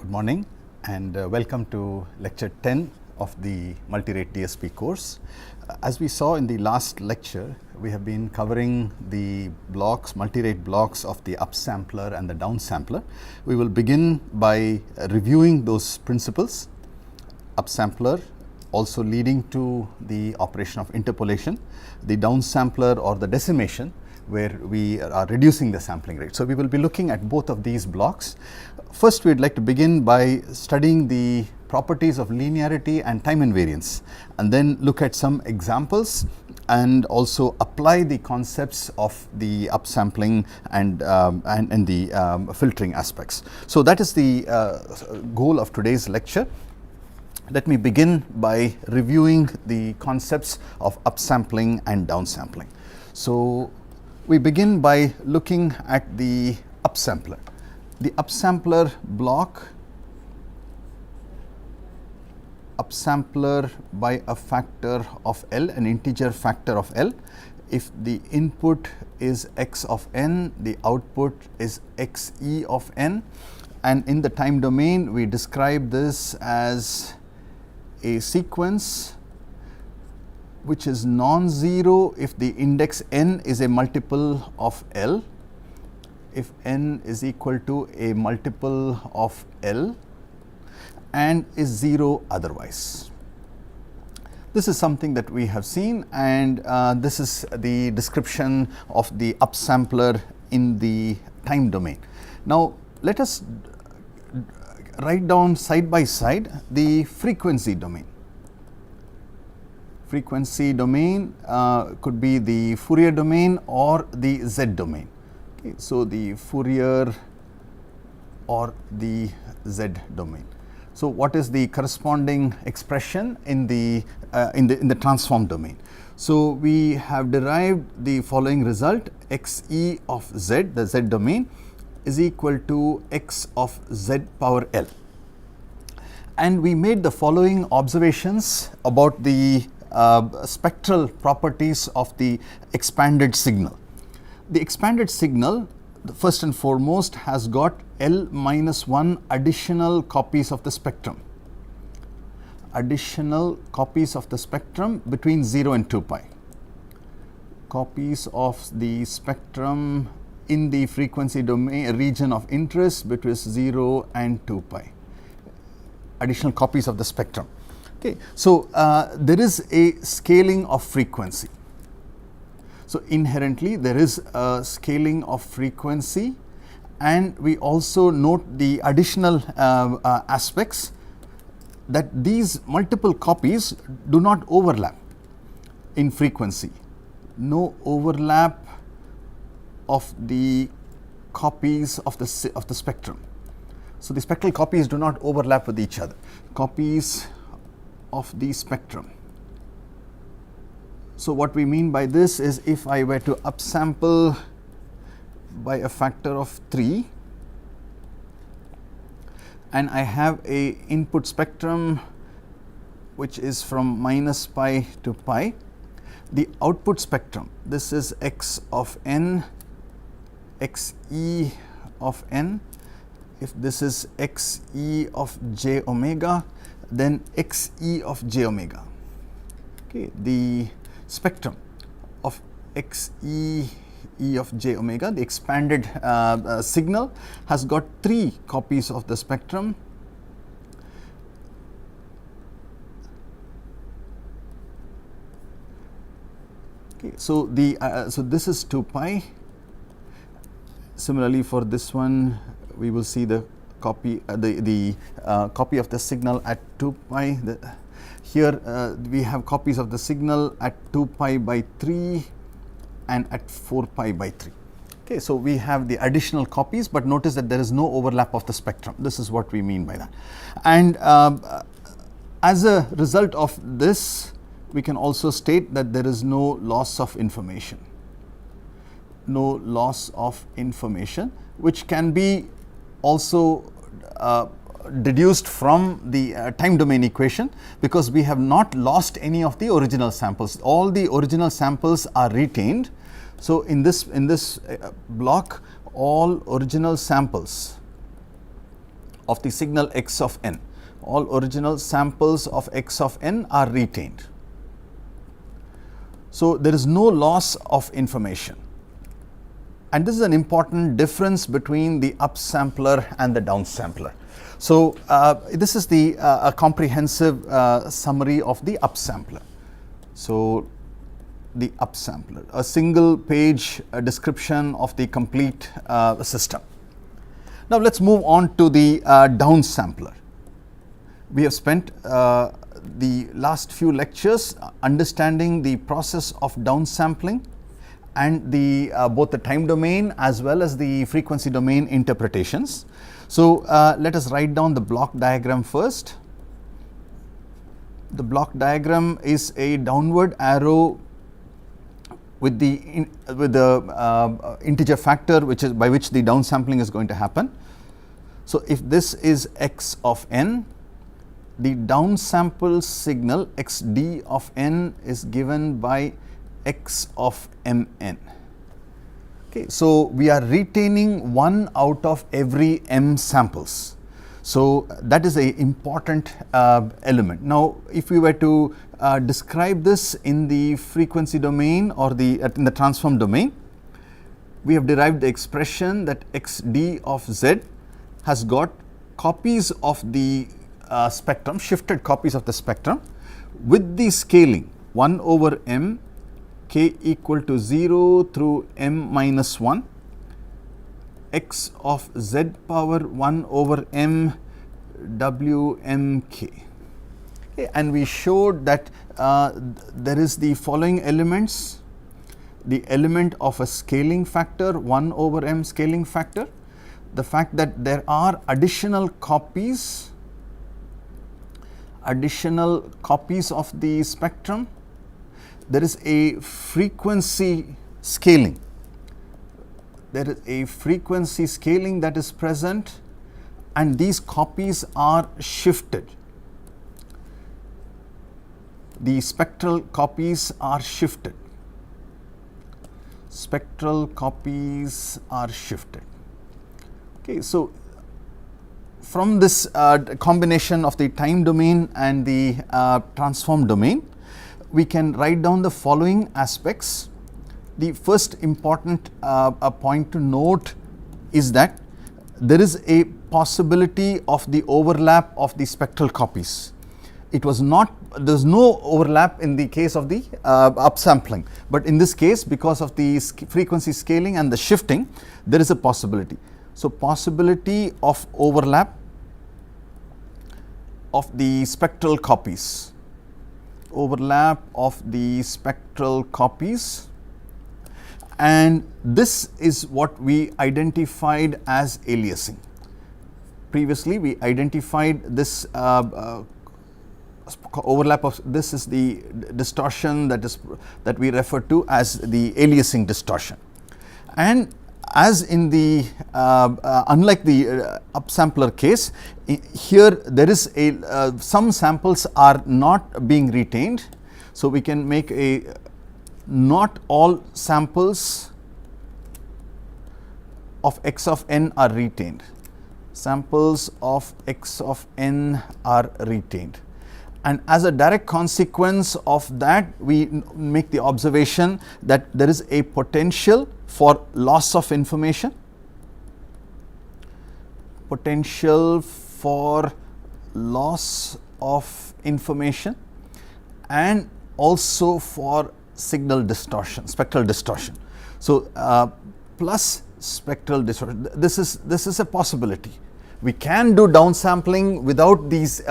Good morning and welcome to lecture 10 of the Multirate DSP course. As we saw in the last lecture, we have been covering the blocks, multirate blocks of the upsampler and the downsampler. We will begin by reviewing those principles. Upsampler also leading to the operation of interpolation, the downsampler or the decimation, where we are reducing the sampling rate. So, we will be looking at both of these blocks. First, we would like to begin by studying the properties of linearity and time invariance, and then look at some examples and also apply the concepts of the upsampling and the filtering aspects. So, that is the goal of today's lecture. Let me begin by reviewing the concepts of upsampling and downsampling. So, we begin by looking at the upsampler. The upsampler block, upsampler by a factor of L, an integer factor of L. If the input is x of n, the output is xe of n, and in the time domain we describe this as a sequence which is non-zero if the index n is a multiple of L, if n is equal to a multiple of L, and is 0 otherwise. This is something that we have seen, and this is the description of the upsampler in the time domain. Now, let us write down side by side the frequency domain. Frequency domain could be the Fourier domain or the Z domain. Okay, so, the Fourier or the Z domain. So, what is the corresponding expression in the transform domain? So, we have derived the following result: xe of z, the Z domain, is equal to x of z power L. And we made the following observations about the spectral properties of the expanded signal. The expanded signal, first and foremost, has got L minus 1 additional copies of the spectrum, additional copies of the spectrum between 0 and 2 pi, copies of the spectrum in the frequency domain region of interest between 0 and 2 pi, additional copies of the spectrum. Okay. So, there is a scaling of frequency. So, inherently there is a scaling of frequency, and we also note the additional aspects that these multiple copies do not overlap in frequency, no overlap of the copies of the spectrum. So, the spectral copies do not overlap with each other, copies of the spectrum. So, what we mean by this is, if I were to upsample by a factor of 3 and I have a input spectrum which is from minus pi to pi, the output spectrum, this is x of n, xe of n. If this is xe of j omega, then xe of j omega. Okay, the spectrum of xe of j omega, the expanded signal, has got 3 copies of the spectrum. Okay, so so this is 2 pi. Similarly, for this one, we will see the copy copy of the signal at 2 pi. Here we have copies of the signal at 2 pi by 3 and at 4 pi by 3. Okay, so we have the additional copies, but notice that there is no overlap of the spectrum. This is what we mean by that. And as a result of this, we can also state that there is no loss of information. No loss of information, which can be also deduced from the time domain equation, because we have not lost any of the original samples. All the original samples are retained. So, in this block, all original samples of the signal x of n. All original samples of x of n are retained. So, there is no loss of information, and this is an important difference between the upsampler and the downsampler. So, this is the a comprehensive summary of the upsampler. So, the upsampler, a single page description of the complete system. Now, let us move on to the downsampler. We have spent the last few lectures understanding the process of downsampling and the both the time domain as well as the frequency domain interpretations. So, let us write down the block diagram first. The block diagram is a downward arrow with the integer factor which is by which the downsampling is going to happen. So, if this is x of n, the downsample signal xd of n is given by x of mn. Okay, so, we are retaining 1 out of every m samples. So, that is a important element. Now, if we were to describe this in the frequency domain or in the transform domain, we have derived the expression that xd of z has got copies of the spectrum, shifted copies of the spectrum with the scaling 1 over m, k equal to 0 through m minus 1, x of z power 1 over m w m k. Okay, and we showed that there is the following elements: the element of a scaling factor 1 over m scaling factor, the fact that there are additional copies of the spectrum, there is a frequency scaling. There is a frequency scaling that is present, and these copies are shifted. The spectral copies are shifted. Spectral copies are shifted. Okay, so from this combination of the time domain and the transform domain, we can write down the following aspects. The first important point to note is that there is a possibility of the overlap of the spectral copies. It was not, there is no overlap in the case of the upsampling, but in this case, because of the frequency scaling and the shifting, there is a possibility. So, possibility of overlap of the spectral copies, and this is what we identified as aliasing. Previously, we identified this overlap of this is the distortion that we refer to as the aliasing distortion. And as in the unlike the upsampler case, here there is a some samples are not being retained. So, we can make a not all samples of x of n are retained. Samples of x of n are retained, and as a direct consequence of that, we make the observation that there is a potential for loss of information, and also for signal distortion, spectral distortion. So, plus spectral distortion, this is a possibility. We can do downsampling without these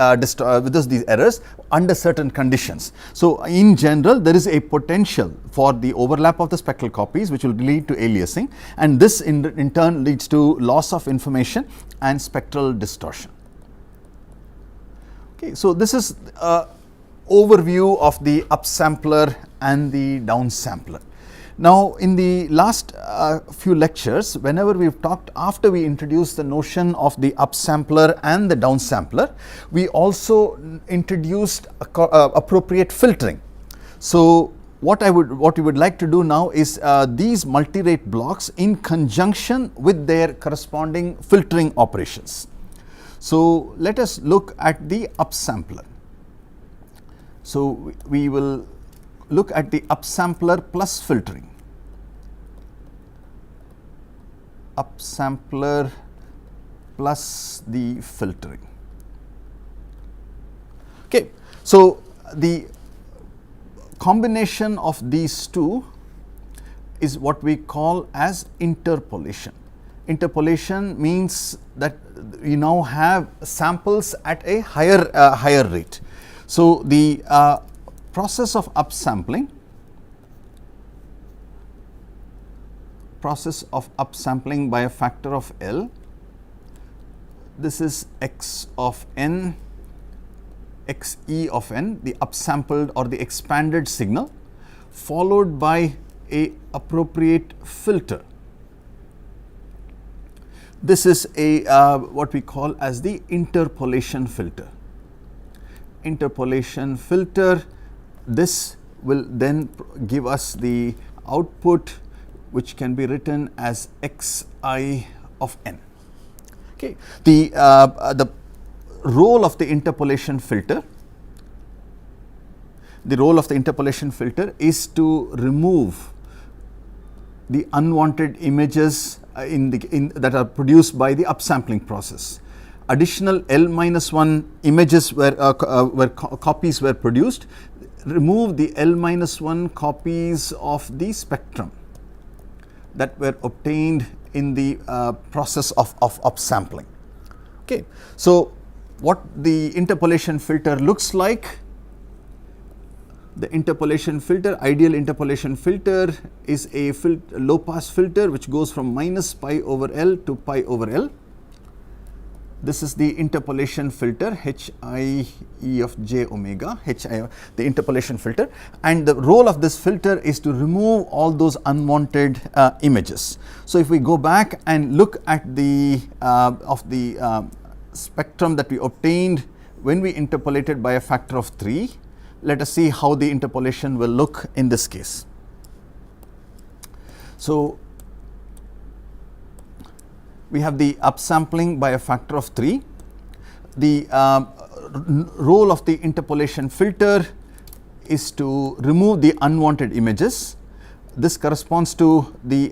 these errors under certain conditions. So, in general, there is a potential for the overlap of the spectral copies, which will lead to aliasing, and this in turn leads to loss of information and spectral distortion. Okay, so this is overview of the upsampler and the downsampler. Now, in the last few lectures, whenever we have talked, after we introduced the notion of the upsampler and the downsampler, we also introduced appropriate filtering. So, what we would like to do now is these multirate blocks in conjunction with their corresponding filtering operations. So let us look at the upsampler. So we will look at the upsampler plus filtering. Upsampler plus the filtering. Okay, so the combination of these two is what we call as interpolation. Interpolation means that you now have samples at a higher rate. So the process of upsampling by a factor of L, this is x of n, xe of n, the upsampled or the expanded signal, followed by a appropriate filter. This is a what we call as the interpolation filter. Interpolation filter, this will then give us the output which can be written as xi of n. Okay. The role of the interpolation filter, is to remove the unwanted images that are produced by the upsampling process. Additional L-1 images copies were produced. Remove the L-1 copies of the spectrum that were obtained in the process of upsampling. Okay. So what the interpolation filter looks like, the interpolation filter, ideal interpolation filter, is a low pass filter which goes from minus pi over L to pi over L. This is the interpolation filter, HIE of j omega, the interpolation filter, and the role of this filter is to remove all those unwanted images. So if we go back and look at the spectrum that we obtained when we interpolated by a factor of 3, let us see how the interpolation will look in this case. So we have the upsampling by a factor of 3. The role of the interpolation filter is to remove the unwanted images. This corresponds to the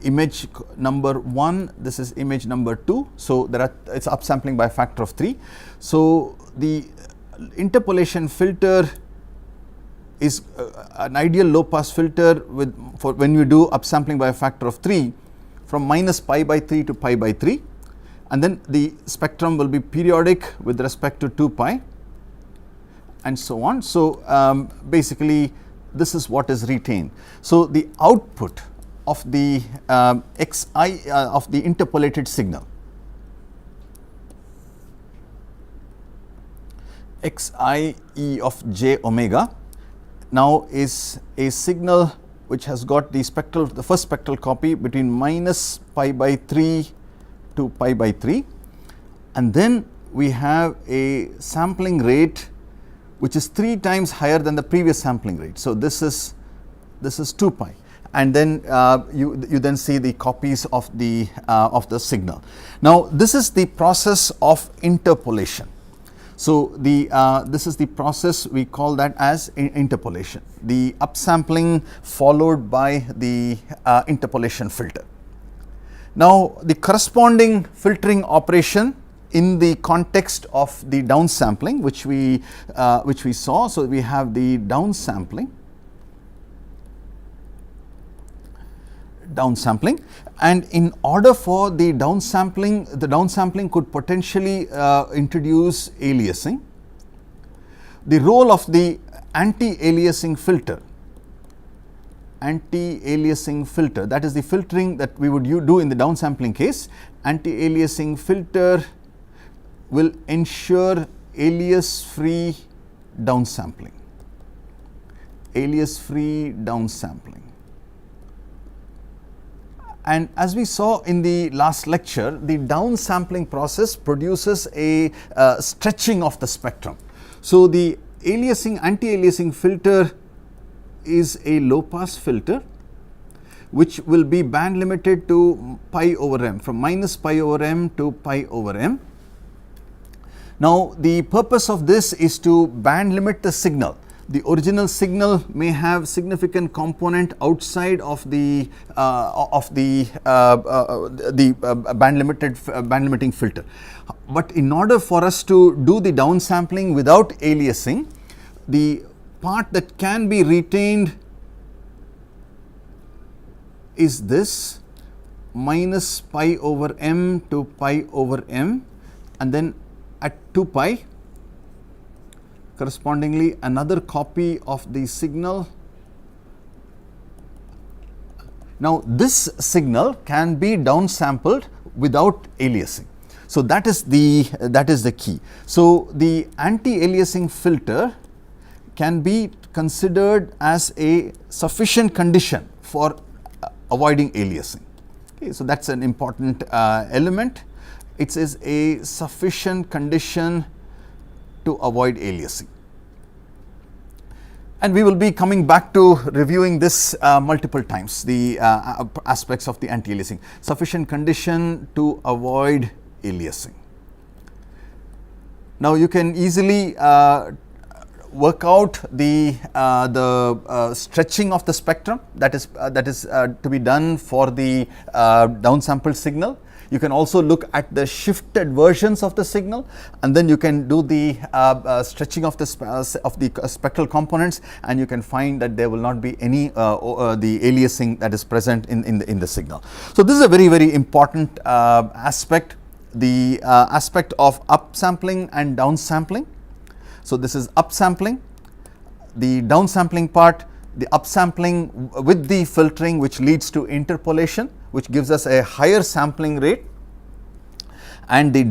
image number 1, this is image number 2. So it's upsampling by a factor of 3. So the interpolation filter is an ideal low pass filter for when you do upsampling by a factor of 3 from minus pi by 3 to pi by 3, and then the spectrum will be periodic with respect to 2 pi and so on. So basically this is what is retained. So the output of the xi of the interpolated signal, xi e of j omega, now is a signal which has got the first spectral copy between minus pi by 3 to pi by 3, and then we have a sampling rate which is 3 times higher than the previous sampling rate. So this is 2 pi, and then you then see the copies of the signal. Now this is the process of interpolation. So this is the process, we call that as interpolation, the upsampling followed by the interpolation filter. Now the corresponding filtering operation in the context of the downsampling which we saw. So we have the downsampling, and in order for the downsampling could potentially introduce aliasing. The role of the anti-aliasing filter, that is the filtering that we would do in the downsampling case. Anti-aliasing filter will ensure alias-free downsampling. And as we saw in the last lecture, the downsampling process produces a stretching of the spectrum. So the anti-aliasing filter is a low pass filter which will be band limited to pi over m, from minus pi over m to pi over m. Now, the purpose of this is to band limit the signal. The original signal may have significant component outside of the band limiting filter. But in order for us to do the downsampling without aliasing, the part that can be retained is this minus pi over m to pi over m, and then at 2 pi correspondingly another copy of the signal. Now, this signal can be downsampled without aliasing. So, that is the key. So, the anti-aliasing filter can be considered as a sufficient condition for avoiding aliasing. Okay, so, that is an important element. It is a sufficient condition to avoid aliasing. And we will be coming back to reviewing this multiple times, the aspects of the anti-aliasing. Sufficient condition to avoid aliasing. Now, you can easily work out the stretching of the spectrum that is to be done for the downsampled signal. You can also look at the shifted versions of the signal, and then you can do the stretching of the spectral components, and you can find that there will not be any the aliasing that is present in the signal. So, this is a very, very important aspect, the aspect of upsampling and downsampling. So, this is upsampling, the downsampling part, the upsampling with the filtering, which leads to interpolation, which gives us a higher sampling rate, and the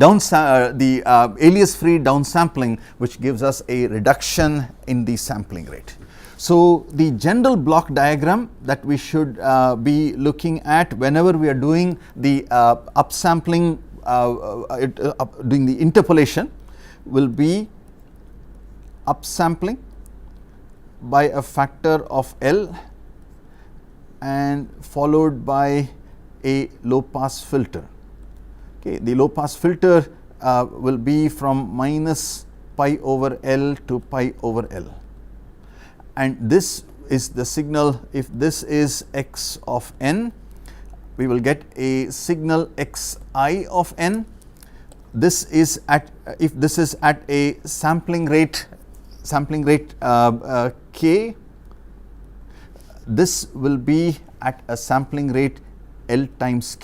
alias free downsampling, which gives us a reduction in the sampling rate. So, the general block diagram that we should be looking at whenever we are doing the upsampling, doing the interpolation, will be upsampling by a factor of L and followed by a low pass filter. Okay, the low pass filter will be from minus pi over L to pi over L, and this is the signal. If this is x of n, we will get a signal xi of n. This is at, if this is at a sampling rate k, this will be at a sampling rate L times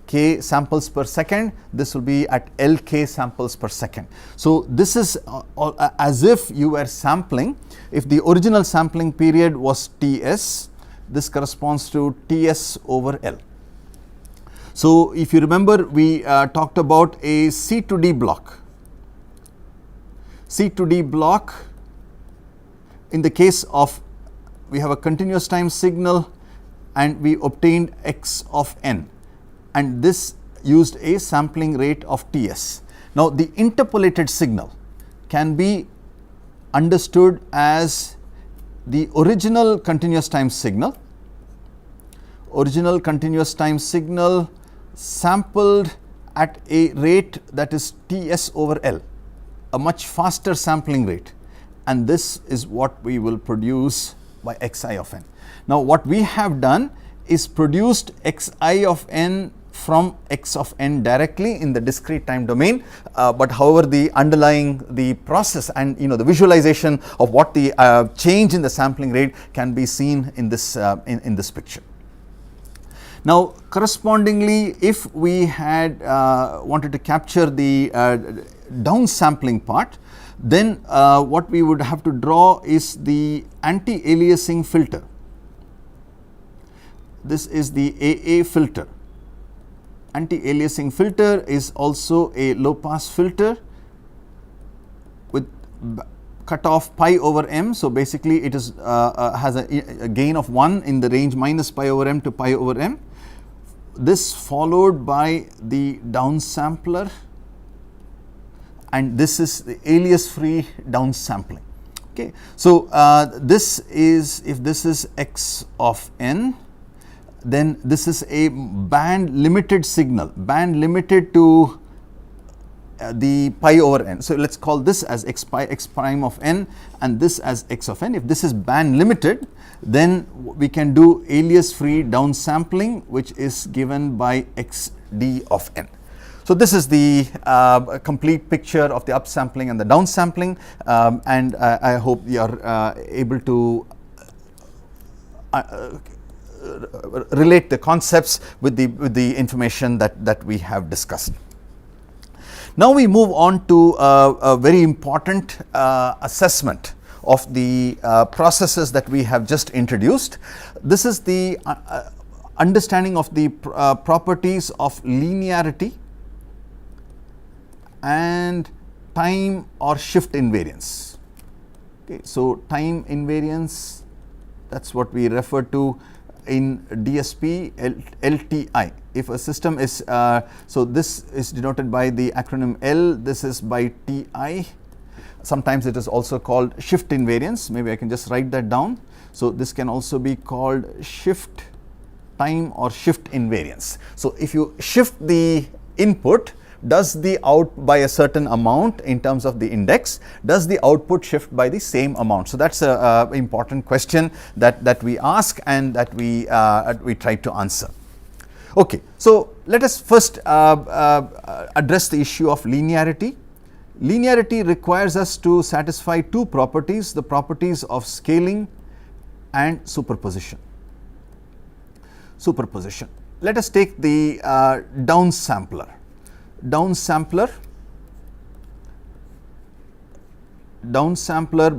k samples per second. This will be at Lk samples per second. So, this is as if you were sampling. If the original sampling period was Ts, this corresponds to Ts over L. So, if you remember, we talked about a C to D block. C to D block, in the case of we have a continuous time signal and we obtained x of n, and this used a sampling rate of Ts. Now, the interpolated signal can be understood as the original continuous time signal, sampled at a rate that is Ts over L, a much faster sampling rate, and this is what we will produce by xi of n. Now, what we have done is produced xi of n from x of n directly in the discrete time domain, but however the underlying the process and the visualization of what the change in the sampling rate can be seen in this picture. Now, correspondingly, if we had wanted to capture the downsampling part, then what we would have to draw is the anti-aliasing filter. This is the AA filter. Anti-aliasing filter is also a low pass filter with cutoff pi over m. So, basically it is has a gain of 1 in the range minus pi over m to pi over m. This followed by the downsampler, and this is the alias free downsampling. Okay. So, this is, if this is x of n, then this is a band limited signal, band limited to the pi over n. So, let us call this as x prime of n and this as x of n. If this is band limited, then we can do alias free downsampling, which is given by x d of n. So, this is the complete picture of the upsampling and the downsampling, and I hope you are able to relate the concepts with the information that we have discussed. Now we move on to a very important assessment of the processes that we have just introduced. This is the understanding of the properties of linearity and time or shift invariance. Okay, so time invariance, that is what we refer to in DSP LTI. If a system is, so this is denoted by the acronym L, this is by TI. Sometimes it is also called shift invariance. Maybe I can just write that down. So this can also be called shift time or shift invariance. So if you shift the input, does the out by a certain amount in terms of the index, does the output shift by the same amount? So that's a important question that we ask and that we try to answer. Okay, so let us first address the issue of linearity. Linearity requires us to satisfy two properties, the properties of scaling and superposition. Superposition. Let us take the downsampler. Downsampler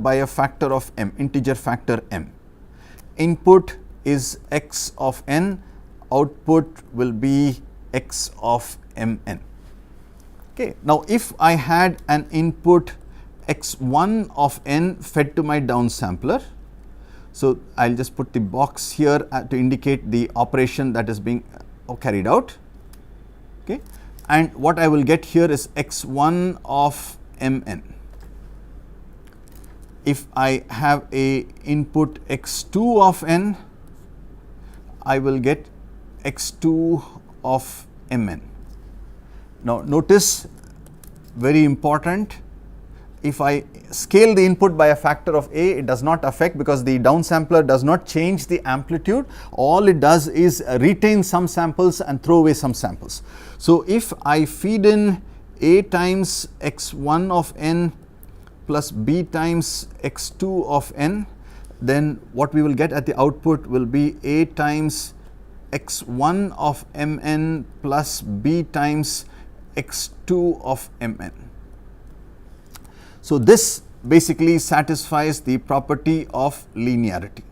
by a factor of m, integer factor m. Input is x of n, output will be x of mn. Okay. Now, if I had an input x1 of n fed to my downsampler, so I will just put the box here to indicate the operation that is being carried out. Okay. And what I will get here is x1 of mn. If I have a input x2 of n, I will get x2 of mn. Now notice, very important, if I scale the input by a factor of a, it does not affect, because the downsampler does not change the amplitude. All it does is retain some samples and throw away some samples. So if I feed in a times x1 of n plus b times x2 of n, then what we will get at the output will be a times x1 of mn plus b times x2 of mn. So this basically satisfies the property of linearity.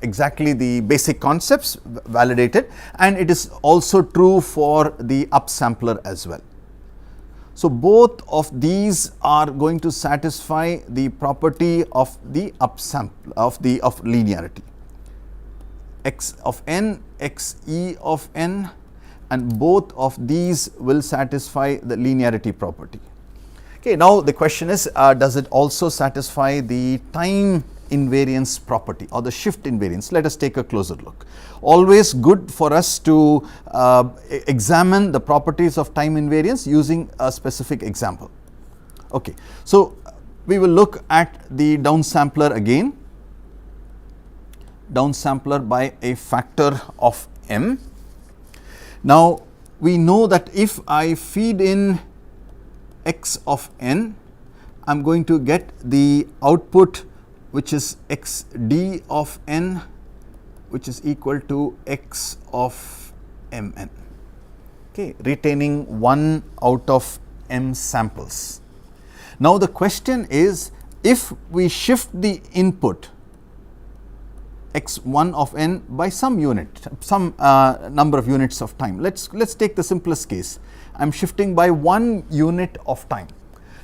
Exactly the basic concepts validated, and it is also true for the upsampler as well. So both of these are going to satisfy the property of the upsampler of linearity. X of n, xe of n, and both of these will satisfy the linearity property. Okay, now the question is, does it also satisfy the time invariance property or the shift invariance? Let us take a closer look. Always good for us to examine the properties of time invariance using a specific example. Okay, so we will look at the downsampler again. Downsampler by a factor of m. Now we know that if I feed in x of n, I am going to get the output which is xd of n, which is equal to x of mn, okay, retaining 1 out of m samples. Now the question is, if we shift the input x1 of n by some unit, some number of units of time. Let's take the simplest case. I am shifting by 1 unit of time.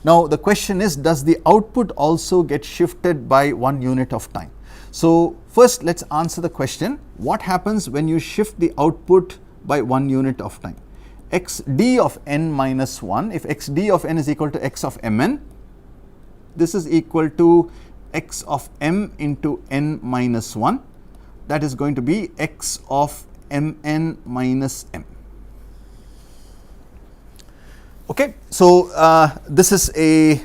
Now the question is, does the output also get shifted by 1 unit of time? So first let's answer the question, what happens when you shift the output by 1 unit of time? xd of n minus 1, if xd of n is equal to x of mn, this is equal to x of m into n minus 1, that is going to be x of mn minus m. Okay, so this is a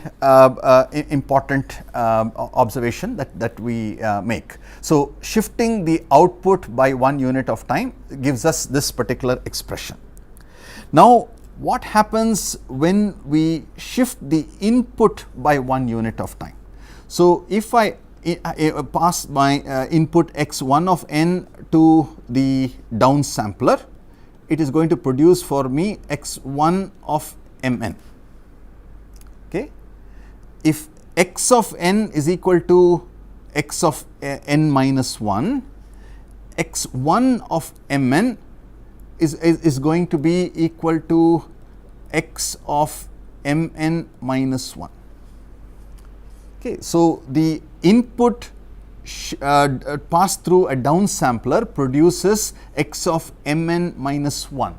important observation that we make. So shifting the output by 1 unit of time gives us this particular expression. Now what happens when we shift the input by 1 unit of time? So if I pass my input x1 of n to the downsampler, it is going to produce for me x1 of mn. Okay. If x of n is equal to x of n minus 1, x1 of mn is going to be equal to x of mn minus 1. Okay. So the input passed through a downsampler produces x of mn minus 1.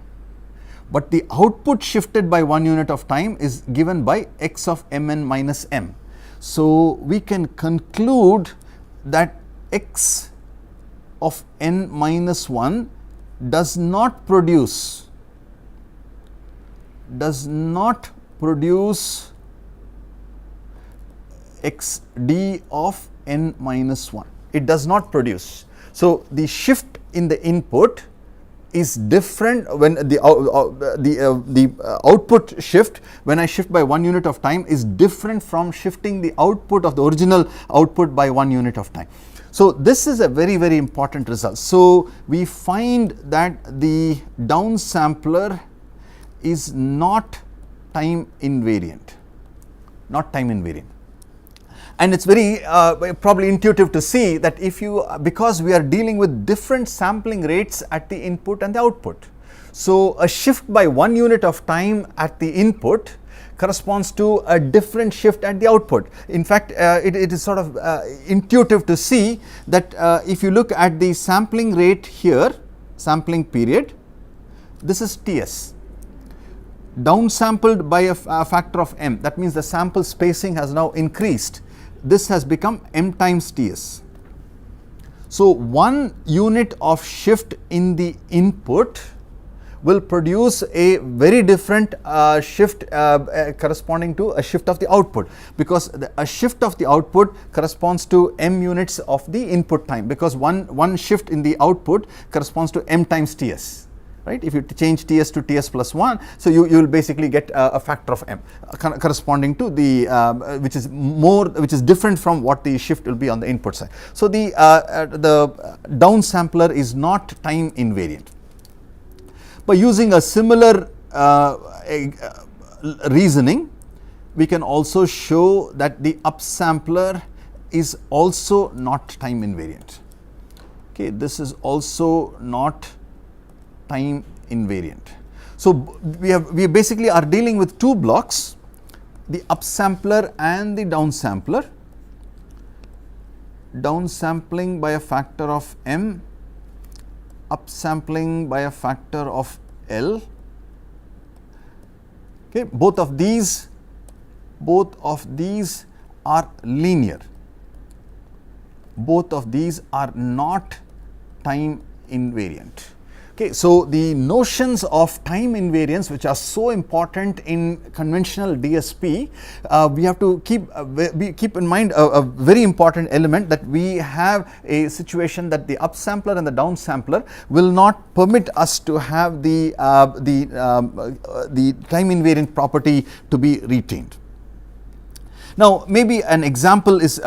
But the output shifted by 1 unit of time is given by x of mn minus m. So we can conclude that x of n minus 1 does not produce xd of n minus 1. It does not produce. So the shift in the input is different when the output shift when I shift by 1 unit of time is different from shifting the output of the original output by 1 unit of time. So this is a very, very important result. So we find that the downsampler is not time invariant, and it's very probably intuitive to see that if you, because we are dealing with different sampling rates at the input and the output. So a shift by 1 unit of time at the input corresponds to a different shift at the output. In fact, it is sort of intuitive to see that if you look at the sampling rate here, sampling period, this is Ts. Downsampled by a factor of m, that means the sample spacing has now increased. This has become m times Ts. So 1 unit of shift in the input will produce a very different shift corresponding to a shift of the output, because a shift of the output corresponds to m units of the input time, because one shift in the output corresponds to m times Ts. Right? If you change Ts to Ts plus 1, so you will basically get a factor of m corresponding to the which is different from what the shift will be on the input side. So the downsampler is not time invariant. By using a similar reasoning, we can also show that the upsampler is also not time invariant. Okay, this is also not time invariant. So we basically are dealing with two blocks, the upsampler and the downsampler. Downsampling by a factor of m, upsampling by a factor of L. Okay, both of these are linear. Both of these are not time invariant. Okay, so the notions of time invariance, which are so important in conventional DSP, we have to keep in mind a very important element, that we have a situation that the upsampler and the downsampler will not permit us to have the time invariant property to be retained. Now, maybe an example is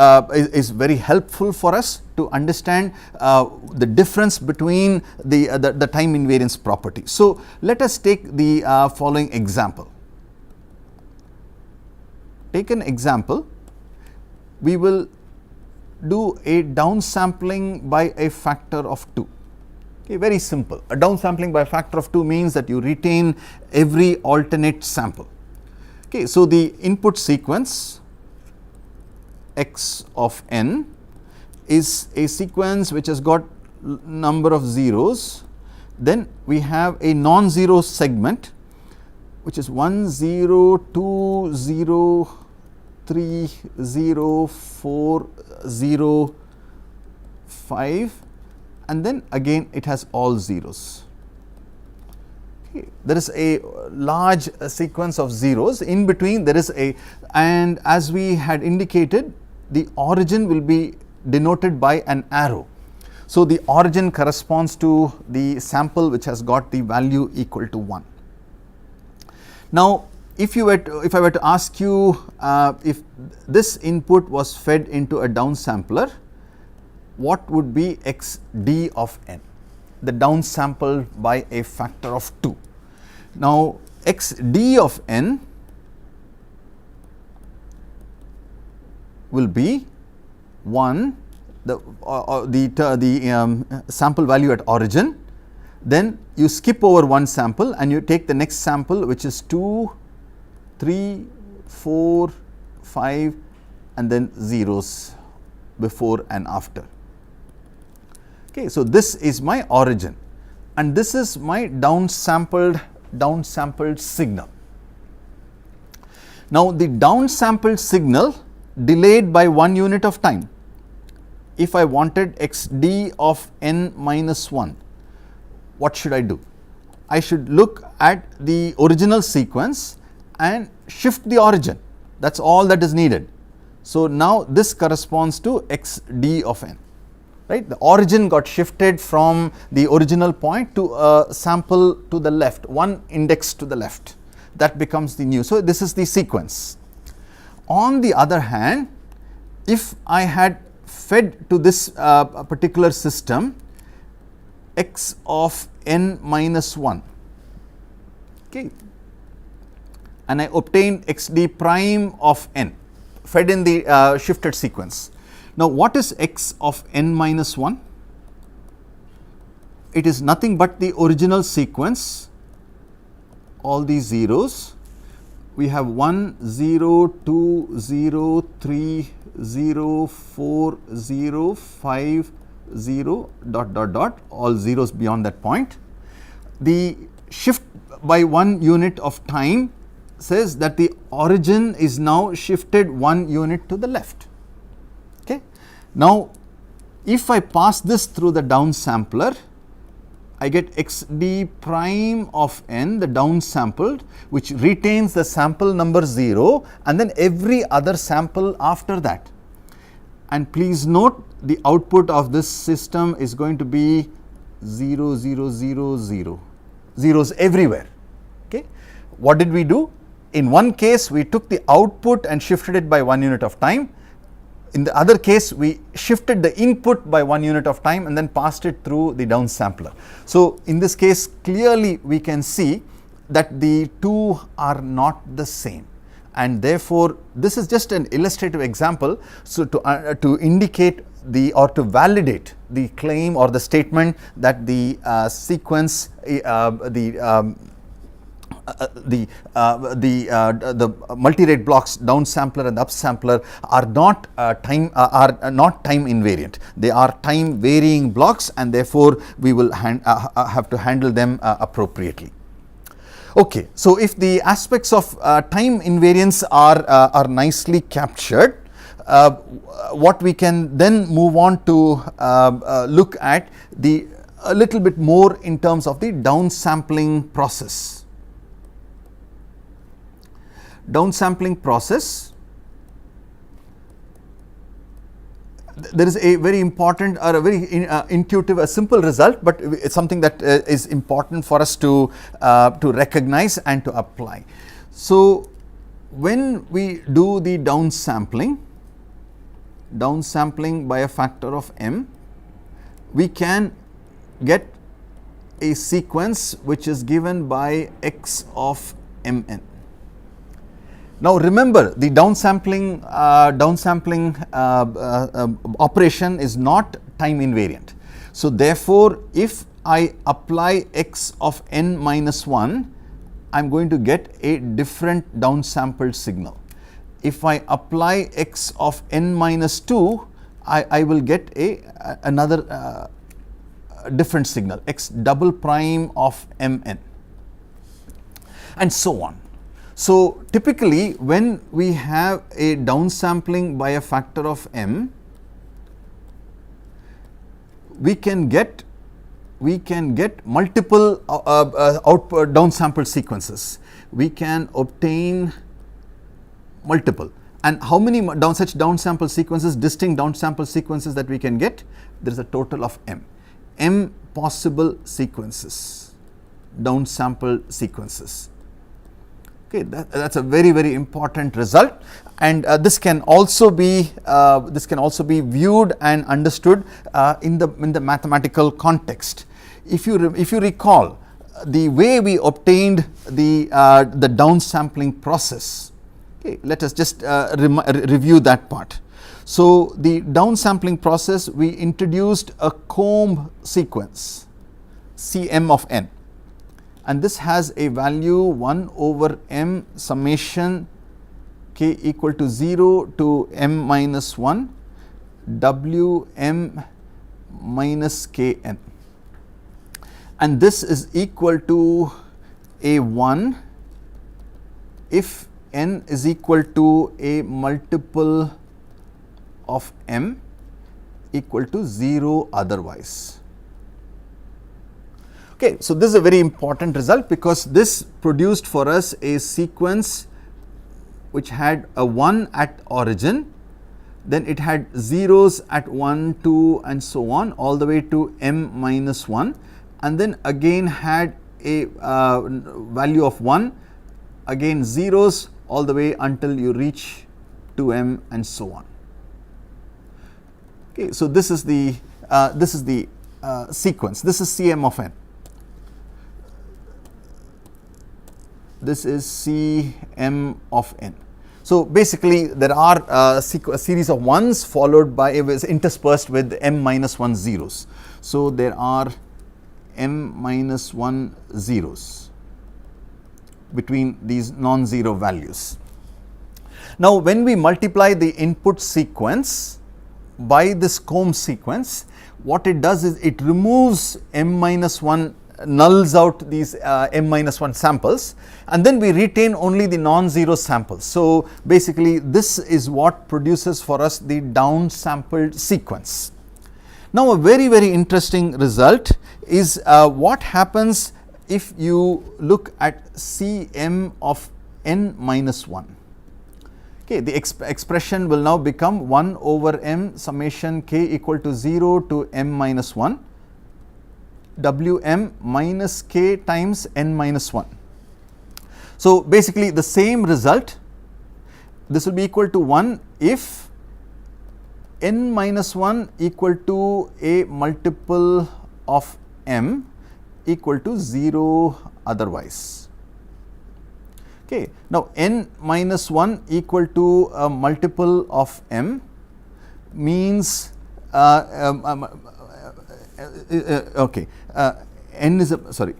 very helpful for us to understand the difference between the time invariance property. So let us take the following example. Take an example. We will do a downsampling by a factor of 2. Okay, very simple. A downsampling by a factor of 2 means that you retain every alternate sample. Okay, so the input sequence x of n is a sequence which has got number of zeros. Then we have a non-zero segment, which is 1 0 2 0 3 0 4 0 5, and then again it has all zeros. There is a large sequence of zeros. In between there is a, and as we had indicated, the origin will be denoted by an arrow. So, the origin corresponds to the sample which has got the value equal to 1. Now, if I were to ask you if this input was fed into a downsampler, what would be xd of n, the downsampled by a factor of 2. Now, xd of n will be 1, the sample value at origin, then you skip over one sample and you take the next sample, which is 2, 3, 4, 5 and then zeros before and after. Okay, so this is my origin and this is my downsampled signal. Now, the downsampled signal delayed by 1 unit of time. If I wanted xd of n minus 1, what should I do? I should look at the original sequence and shift the origin. That is all that is needed. So, now this corresponds to xd of n, right. The origin got shifted from the original point to a sample to the left, one index to the left, that becomes the new. So, this is the sequence. On the other hand, if I had fed to this particular system x of n minus 1, okay, and I obtained xd prime of n fed in the shifted sequence. Now, what is x of n minus 1? It is nothing but the original sequence, all these zeros. We have 1, 0, 2, 0, 3, 0, 4, 0, 5, 0, dot dot dot, all zeros beyond that point. The shift by 1 unit of time says that the origin is now shifted 1 unit to the left. Okay. Now, if I pass this through the downsampler, I get xd prime of n, the downsampled, which retains the sample number 0 and then every other sample after that. And please note, the output of this system is going to be 0, 0, 0, 0, zeros everywhere. Okay. What did we do? In one case, we took the output and shifted it by 1 unit of time. In the other case, we shifted the input by 1 unit of time and then passed it through the downsampler. So, in this case, clearly we can see that the two are not the same, and therefore, this is just an illustrative example. So, to indicate the, or to validate the claim or the statement that the sequence, the multirate blocks, downsampler and upsampler, are not time invariant. They are time varying blocks, and therefore we will have to handle them appropriately. Okay, so if the aspects of time invariance are nicely captured, what we can then move on to look at a little bit more in terms of the downsampling process. Downsampling process, there is a very important or a very intuitive, a simple result, but it's something that is important for us to recognize and to apply. So, when we do the downsampling by a factor of m, we can get a sequence which is given by x of mn. Now, remember, the downsampling operation is not time invariant. So, therefore, if I apply x of n minus 1, I am going to get a different downsampled signal. If I apply x of n minus 2, I will get another different signal, x double prime of mn, and so on. So, typically when we have a downsampling by a factor of m, we can get we can get multiple output downsampled sequences. We can obtain multiple. And how many such downsample sequences, distinct downsample sequences that we can get? There is a total of m possible sequences, downsampled sequences. Okay, that's a very, very important result, and this can also be viewed and understood in the mathematical context. If you recall, the way we obtained the downsampling process. Okay, let us just review that part. So, the downsampling process, we introduced a comb sequence Cm of n, and this has a value 1 over m summation k equal to 0 to m minus 1 w m minus k n, and this is equal to a1 if n is equal to a multiple of m equal to 0 otherwise. Okay, so this is a very important result, because this produced for us a sequence which had a 1 at origin, then it had zeros at 1, 2 and so on all the way to m minus 1, and then again had a value of 1, again zeros all the way until you reach 2m and so on. Okay, so this is the sequence. This is Cm of n. This is Cm of n. So basically, there are a series of ones followed by interspersed with m minus 1 zeros. So there are m minus 1 zeros between these non-zero values. Now, when we multiply the input sequence by this comb sequence, what it does is it removes m minus 1, nulls out these m minus 1 samples, and then we retain only the non-zero samples. So basically, this is what produces for us the downsampled sequence. Now, a very, very interesting result is what happens if you look at Cm of n minus 1. Okay, the expression will now become 1 over m summation k equal to 0 to m minus 1 Wm minus k times n minus 1. So basically, the same result, this will be equal to 1 if n minus 1 equal to a multiple of m equal to 0 otherwise. Okay. Now, n minus 1 equal to a multiple of m means okay, n is a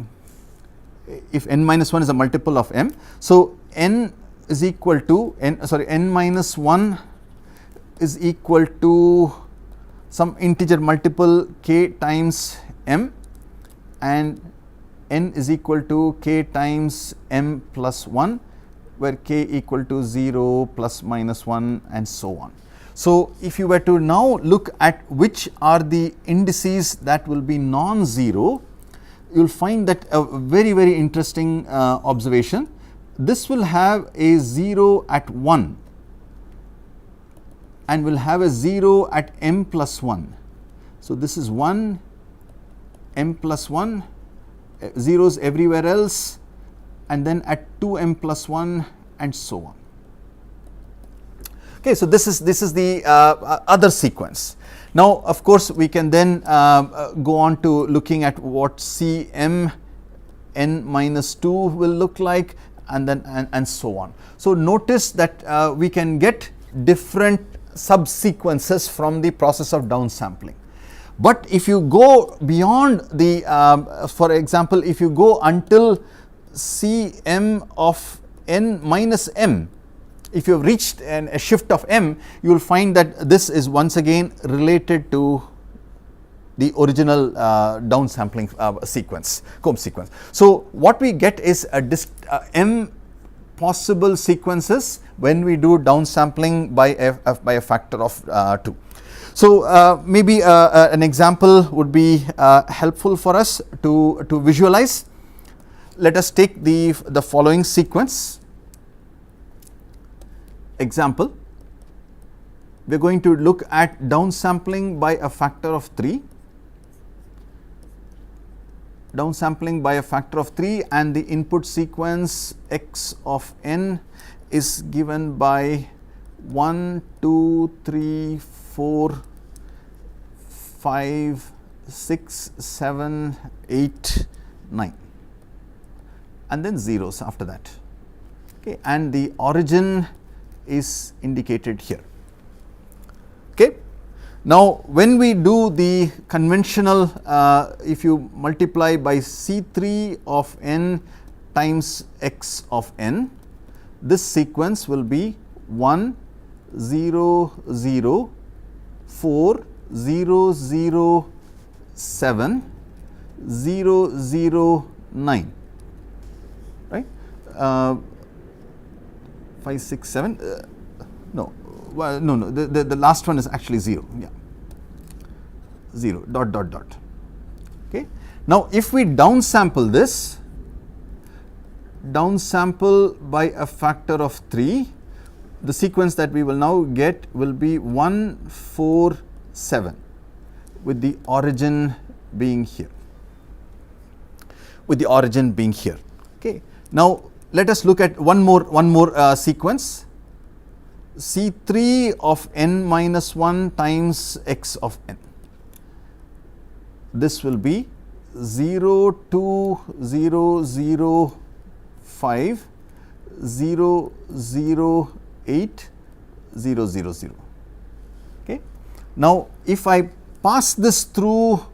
if n minus 1 is a multiple of m. So, n is equal to n minus 1 is equal to some integer multiple k times m, and n is equal to k times m plus 1, where k equal to 0 plus minus 1 and so on. So, if you were to now look at which are the indices that will be non-zero, you will find that a very, very interesting observation. This will have a 0 at 1 and will have a 0 at m plus 1. So, this is 1, m plus 1, zeros everywhere else, and then at 2m plus 1 and so on. Okay, so this is the other sequence. Now, of course, we can then go on to looking at what Cm n minus 2 will look like, and then and so on. So notice that we can get different subsequences from the process of downsampling. But if you go beyond the, for example, if you go until Cm of n minus m, if you have reached a shift of m, you will find that this is once again related to the original downsampling sequence, comb sequence. So what we get is m possible sequences when we do downsampling by a factor of 2. So, maybe an example would be helpful for us to visualize. Let us take the following sequence. Example, we are going to look at downsampling by a factor of 3. Downsampling by a factor of 3, and the input sequence x of n is given by 1, 2, 3, 4, 5, 6, 7, 8, 9, and then zeros after that. Okay, and the origin is indicated here. Okay. Now, when we do the conventional, if you multiply by C3 of n times x of n, this sequence will be 1, 0, 0, 4, 0, 0, 7, 0, 0, 9, right. 5, 6, 7, no. Well, no, the last one is actually 0, yeah, 0, dot, dot, dot. Okay. Now, if we downsample this, downsample by a factor of 3, the sequence that we will now get will be 1, 4, 7, with the origin being here, with the origin being here. Okay. Now, let us look at one more sequence. C3 of n minus 1 times x of n. This will be 0, 2, 0, 0, 5, 0, 0, 8, 0, 0, 0. Okay. Now, if I pass this through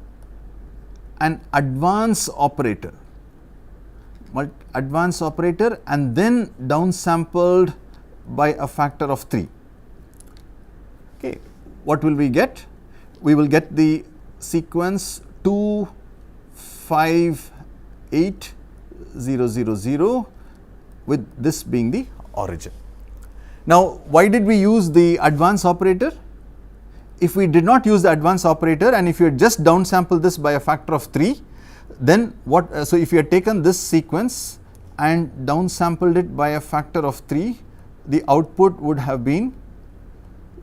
an advance operator and then downsampled by a factor of 3. Okay. What will we get? We will get the sequence 2, 5, 8, 0, 0, 0, with this being the origin. Now, why did we use the advance operator? If we did not use the advance operator, and if you had just downsampled this by a factor of 3, then what? So, if you had taken this sequence and downsampled it by a factor of 3, the output would have been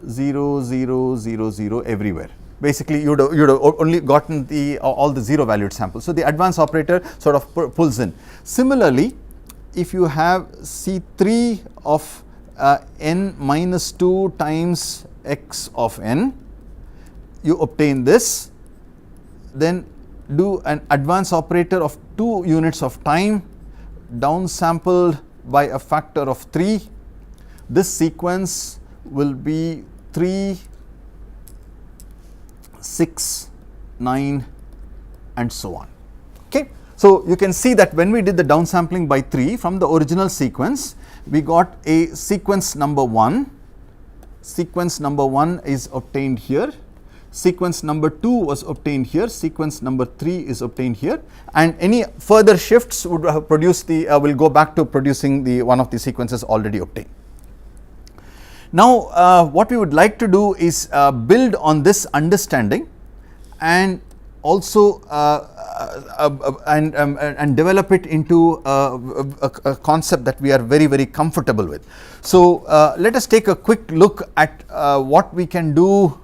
0, 0, 0, 0 everywhere. Basically, you would have only gotten the all the 0 valued samples. So, the advance operator sort of pulls in. Similarly, if you have C3 of n minus 2 times x of n, you obtain this, then do an advance operator of 2 units of time, downsampled by a factor of 3. This sequence will be 3, 6, 9, and so on. Okay. So, you can see that when we did the downsampling by 3 from the original sequence, we got a sequence number 1. Sequence number 1 is obtained here. Sequence number 2 was obtained here. Sequence number 3 is obtained here, and any further shifts would have produced the will go back to producing the one of the sequences already obtained. Now, what we would like to do is build on this understanding and also and develop it into a concept that we are very comfortable with. So, let us take a quick look at what we can do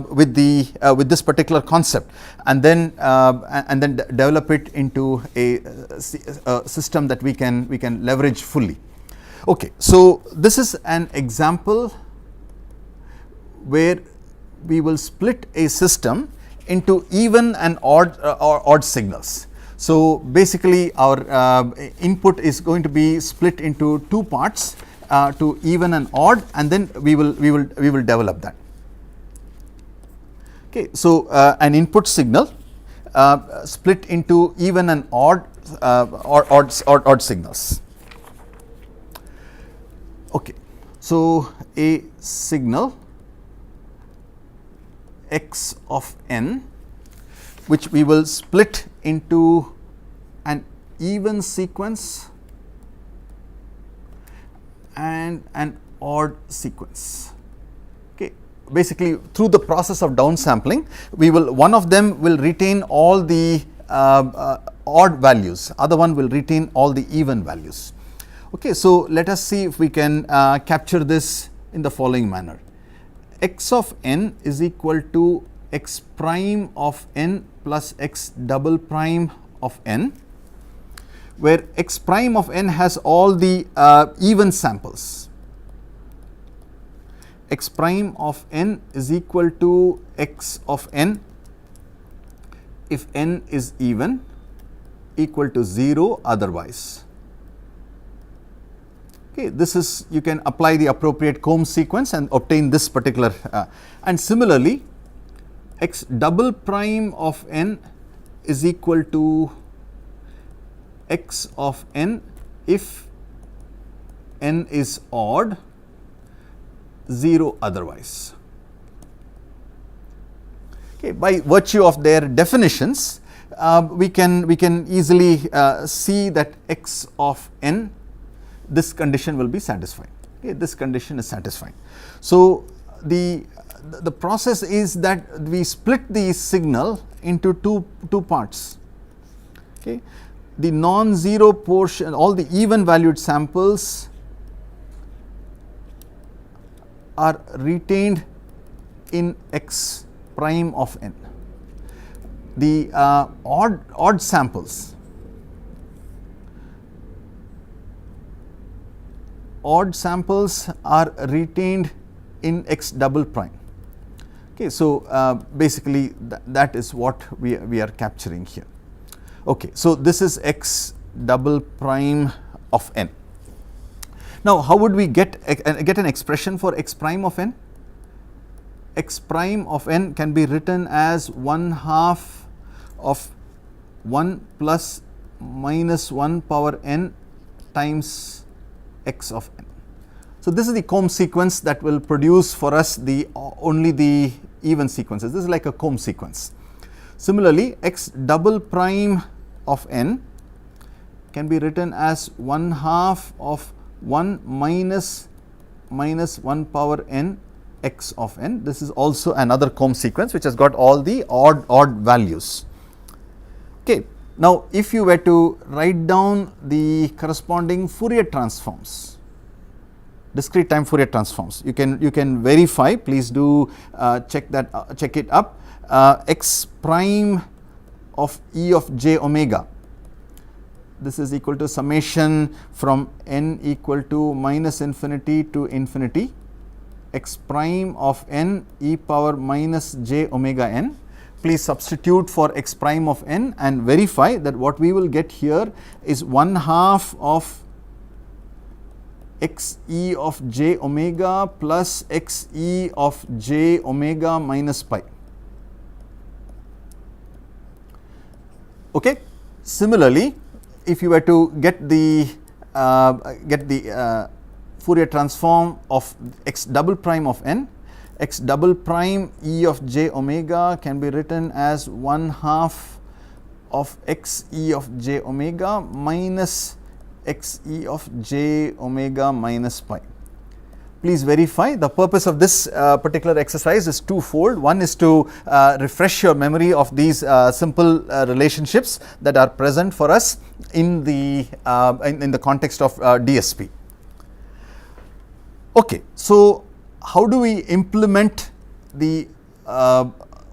with this particular concept, and then develop it into a system that we can leverage fully. Okay, so this is an example where we will split a system into even and odd signals. So, basically our input is going to be split into 2 parts, to even and odd, and then we will develop that. Okay, so an input signal split into even and odd signals. Okay, so a signal x of n, which we will split into an even sequence and an odd sequence. Okay, basically through the process of downsampling, one of them will retain all the odd values, other one will retain all the even values. Okay, so let us see if we can capture this in the following manner. X of n is equal to x prime of n plus x double prime of n, where x prime of n has all the even samples. X prime of n is equal to x of n if n is even, equal to 0 otherwise. Okay, this is, you can apply the appropriate comb sequence and obtain this particular and similarly x double prime of n is equal to x of n if n is odd, 0 otherwise. Okay, by virtue of their definitions, we can easily see that x of n, this condition will be satisfied. Okay, this condition is satisfied. So the process is that we split the signal into two parts. Okay, the non-zero portion, all the even valued samples are retained in x prime of n. The odd samples, are retained in x double prime. Okay, so basically that is what we are capturing here. Okay, so this is x double prime of n. Now, how would we get an expression for x prime of n? X prime of n can be written as 1/2 of 1 plus minus 1 power n times x of n. So this is the comb sequence that will produce for us only the even sequences. This is like a comb sequence. Similarly, x double prime of n can be written as 1/2 of 1 minus 1 power n x of n. This is also another comb sequence which has got all the odd values. Okay. Now, if you were to write down the corresponding Fourier transforms, discrete time Fourier transforms, you can verify. Please do check it up. X prime of e of j omega. This is equal to summation from n equal to minus infinity to infinity, x prime of n e power minus j omega n. Please substitute for x prime of n and verify that what we will get here is 1/2 of x e of j omega plus x e of j omega minus pi. Okay. Similarly, if you were to get the Fourier transform of x double prime of n, x double prime e of j omega can be written as 1/2 of x e of j omega minus x e of j omega minus pi. Please verify. The purpose of this particular exercise is twofold. One is to refresh your memory of these simple relationships that are present for us in the context of DSP. Okay, so how do we implement the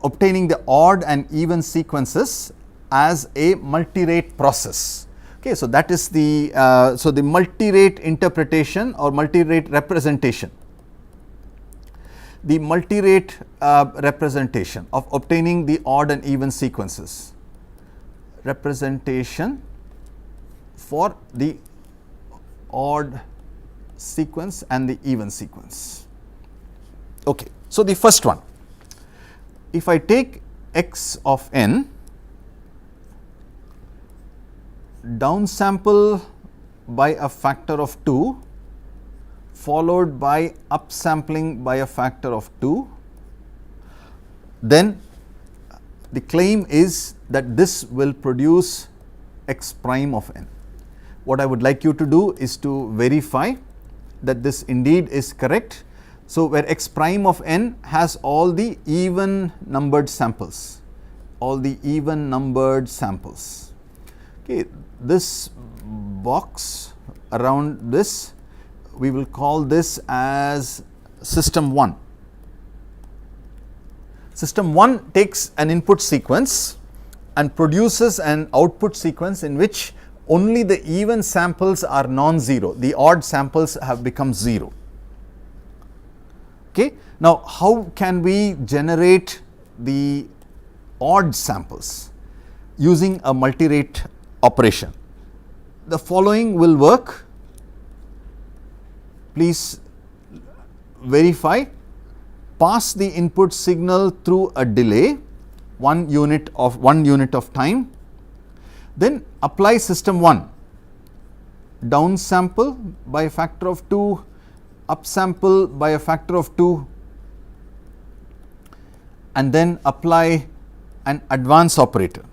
obtaining the odd and even sequences as a multirate process? Okay, so that is the multirate interpretation or multirate representation. The multirate representation of obtaining the odd and even sequences. Representation for the odd sequence and the even sequence. Okay, so the first one, if I take x of n, downsample by a factor of 2 followed by upsampling by a factor of 2, then the claim is that this will produce x prime of n. What I would like you to do is to verify that this indeed is correct. So, where x prime of n has all the even numbered samples, Okay, this box around this, we will call this as system 1. System 1 takes an input sequence and produces an output sequence in which only the even samples are non-zero, the odd samples have become 0. Okay. Now, how can we generate the odd samples using a multirate operation? The following will work. Please verify. Pass the input signal through a delay, 1 unit of time, then apply system 1, downsample by a factor of 2, upsample by a factor of 2, and then apply an advance operator.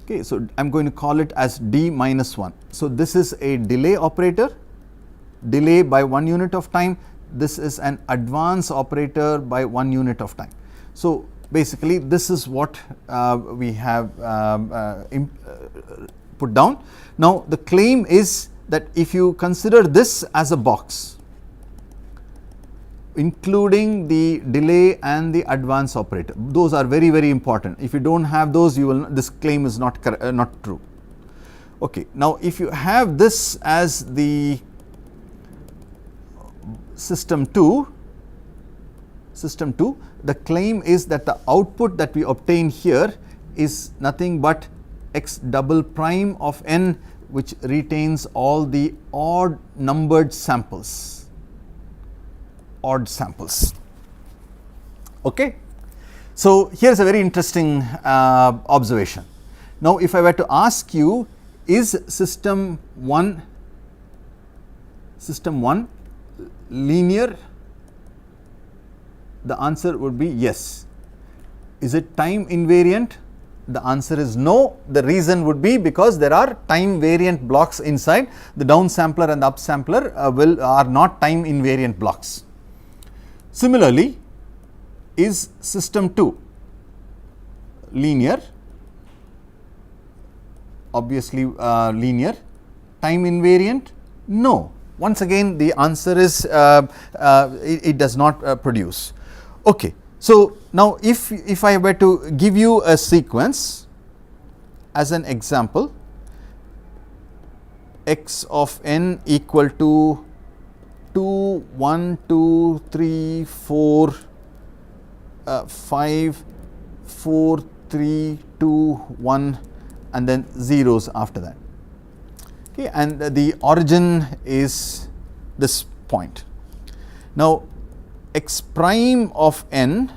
Okay, so I am going to call it as D minus 1. So, this is a delay operator, delay by 1 unit of time. This is an advance operator by 1 unit of time. So, basically this is what we have put down. Now, the claim is that if you consider this as a box, including the delay and the advance operator, those are very, very important. If you do not have those, you will, this claim is not true. Okay. Now, if you have this as the system 2, the claim is that the output that we obtain here is nothing but x double prime of n, which retains all the odd numbered samples, Okay. So, here is a very interesting observation. Now, if I were to ask you, is system 1 linear? The answer would be yes. Is it time invariant? The answer is no. The reason would be because there are time variant blocks inside. The downsampler and the upsampler are not time invariant blocks. Similarly, is system 2 linear? Obviously linear. Time invariant? No. Once again, the answer is it does not produce. Okay. So, now if I were to give you a sequence as an example, x of n equal to 2, 1, 2, 3, 4, 5, 4, 3, 2, 1, and then zeros after that. Okay, and the origin is this point. Now, x prime of n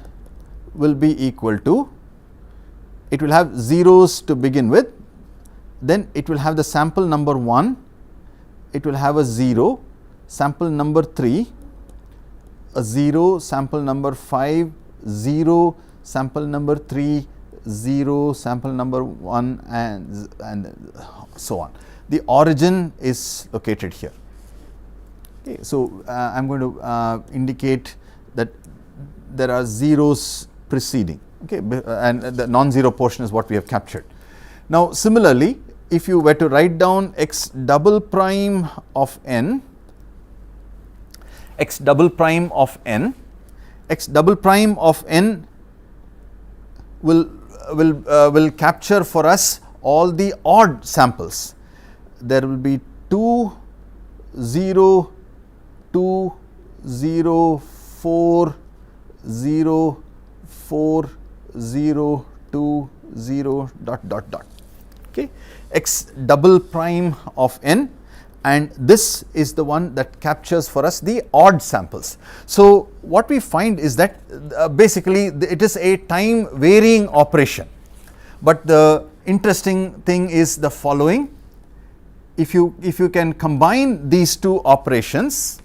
will be equal to, it will have zeros to begin with, then it will have the sample number 1, it will have a 0, sample number 3, a 0, sample number 5, 0, sample number 3, 0, sample number 1, and so on. The origin is located here. Okay, so, I am going to indicate that there are zeros preceding, okay, and the non-zero portion is what we have captured. Now, similarly, if you were to write down x double prime of n, x double prime of n will capture for us all the odd samples. There will be 2, 0, 2, 0, 4, 0, 4, 0, 2, 0, dot dot dot. Okay, x double prime of n, and this is the one that captures for us the odd samples. So, what we find is that basically it is a time varying operation, but the interesting thing is the following. If you can combine these two operations,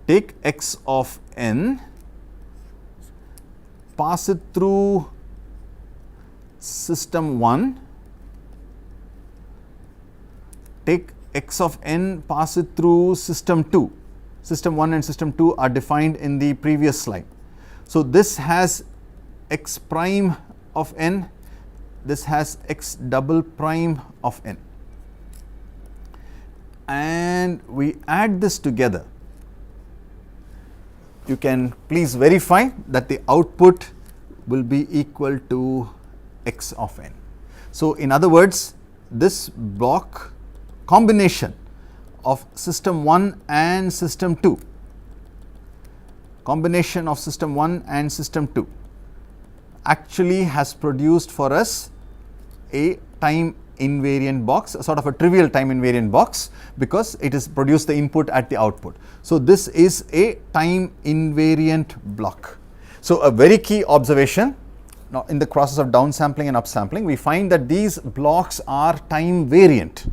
take x of n, pass it through system 1, take x of n, pass it through system 2. system 1 and system 2 are defined in the previous slide. So this has x prime of n, this has x double prime of n, and we add this together. You can please verify that the output will be equal to x of n. So in other words, this block combination of system 1 and system 2, combination of system 1 and system 2 actually has produced for us a time invariant box, a sort of a trivial time invariant box, because it has produced the input at the output. So this is a time invariant block. So a very key observation, now in the process of downsampling and upsampling, we find that these blocks are time variant.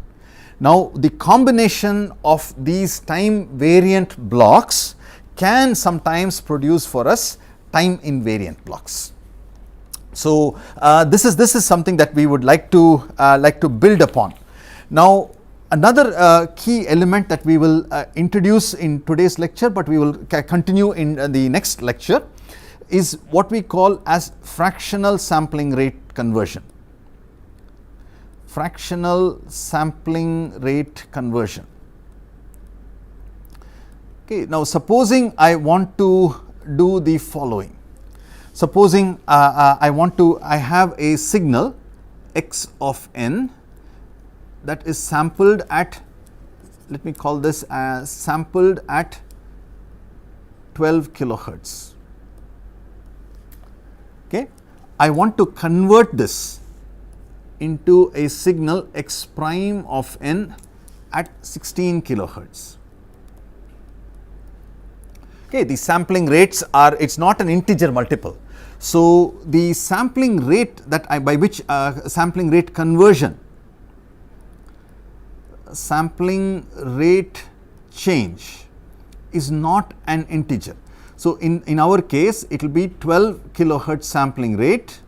Now the combination of these time variant blocks can sometimes produce for us time invariant blocks. So this is something that we would like to build upon. Now another key element that we will introduce in today's lecture, but we will continue in the next lecture, is what we call as fractional sampling rate conversion. Fractional sampling rate conversion. Okay, now supposing I want to do the following. Supposing I have a signal x of n that is sampled at, let me call this as sampled at 12 kilohertz. Okay, I want to convert this into a signal x prime of n at 16 kilohertz. Okay, the sampling rates are, it's not an integer multiple. So the sampling rate that by which sampling rate conversion, sampling rate change is not an integer. So in our case, it will be 12 kilohertz sampling rate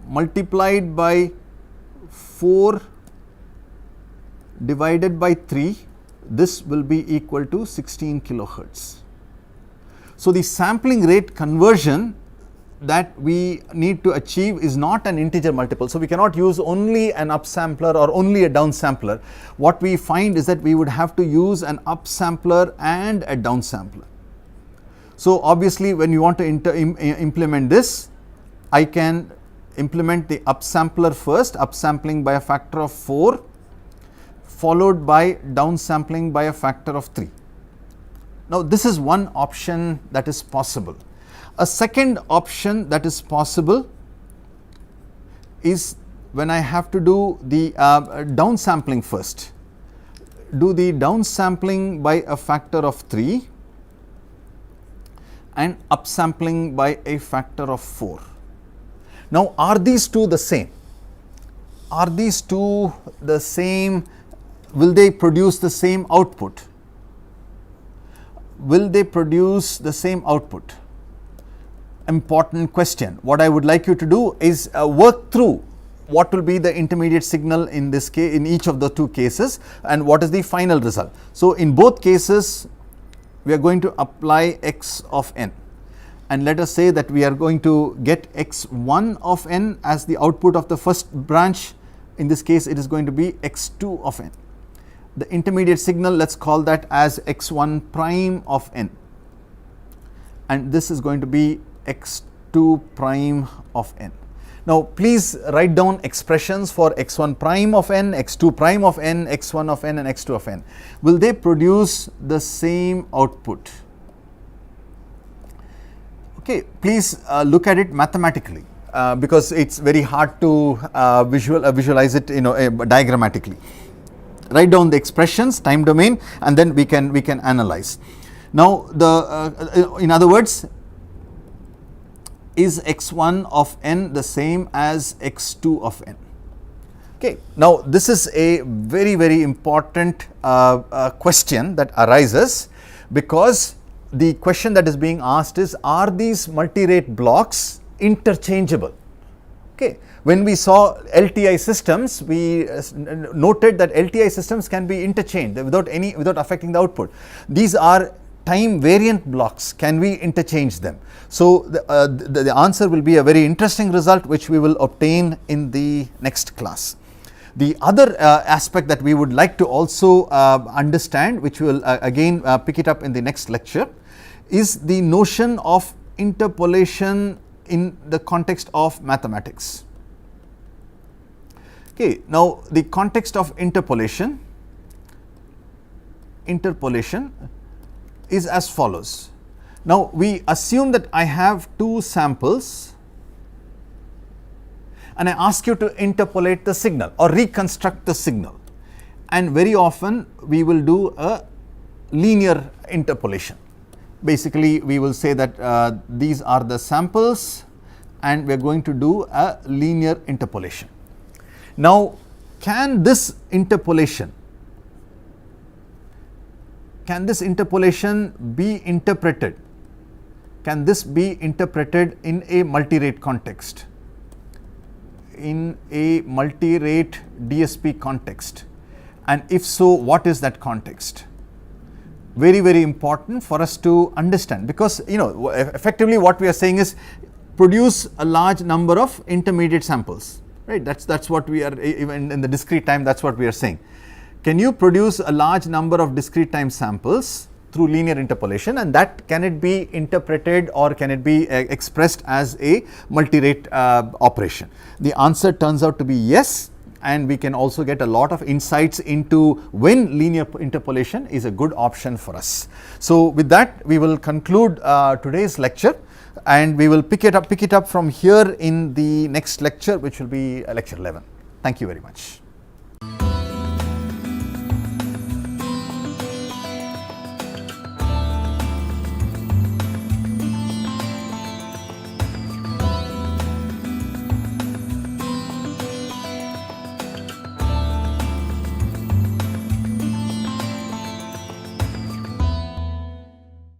multiplied by 4 divided by 3, this will be equal to 16 kilohertz. So the sampling rate conversion that we need to achieve is not an integer multiple. So we cannot use only an upsampler or only a downsampler. What we find is that we would have to use an upsampler and a downsampler. So obviously when you want to implement this, I can implement the upsampler first, upsampling by a factor of 4, followed by downsampling by a factor of 3. Now this is one option that is possible. A second option that is possible is when I have to do the downsampling first. Do the downsampling by a factor of 3 and upsampling by a factor of 4. Now are these two the same? Are these two the same? Will they produce the same output? Will they produce the same output? Important question. What I would like you to do is work through what will be the intermediate signal in this case, in each of the two cases, and what is the final result. So in both cases we are going to apply x of n, and let us say that we are going to get x1 of n as the output of the first branch. In this case it is going to be x2 of n. The intermediate signal, let's call that as x1 prime of n, and this is going to be x2 prime of n. Now please write down expressions for x1 prime of n, x2 prime of n, x1 of n and x2 of n. Will they produce the same output? Okay, please look at it mathematically because it's very hard to visualize it, diagrammatically. Write down the expressions, time domain, and then we can analyze. Now in other words, is x1 of n the same as x2 of n? Okay, now this is a very, very important question that arises, because the question that is being asked is, are these multirate blocks interchangeable? Okay. When we saw LTI systems, we noted that LTI systems can be interchanged without affecting the output. These are time variant blocks. Can we interchange them? So the answer will be a very interesting result which we will obtain in the next class. The other aspect that we would like to also understand, which we will again pick it up in the next lecture, is the notion of interpolation in the context of mathematics. Okay, now the context of interpolation is as follows. Now we assume that I have two samples and I ask you to interpolate the signal or reconstruct the signal, and very often we will do a linear interpolation. Basically we will say that these are the samples and we are going to do a linear interpolation. Now can this interpolation be interpreted? Can this be interpreted in a multirate context, in a multirate DSP context, and if so, what is that context? Very, very important for us to understand, because effectively what we are saying is produce a large number of intermediate samples, right? That's what we are, even in the discrete time, that's what we are saying. Can you produce a large number of discrete time samples through linear interpolation, and that can it be interpreted or can it be expressed as a multirate operation? The answer turns out to be yes, and we can also get a lot of insights into when linear interpolation is a good option for us. So with that, we will conclude today's lecture, and we will pick it up from here in the next lecture, which will be lecture 11. Thank you very much.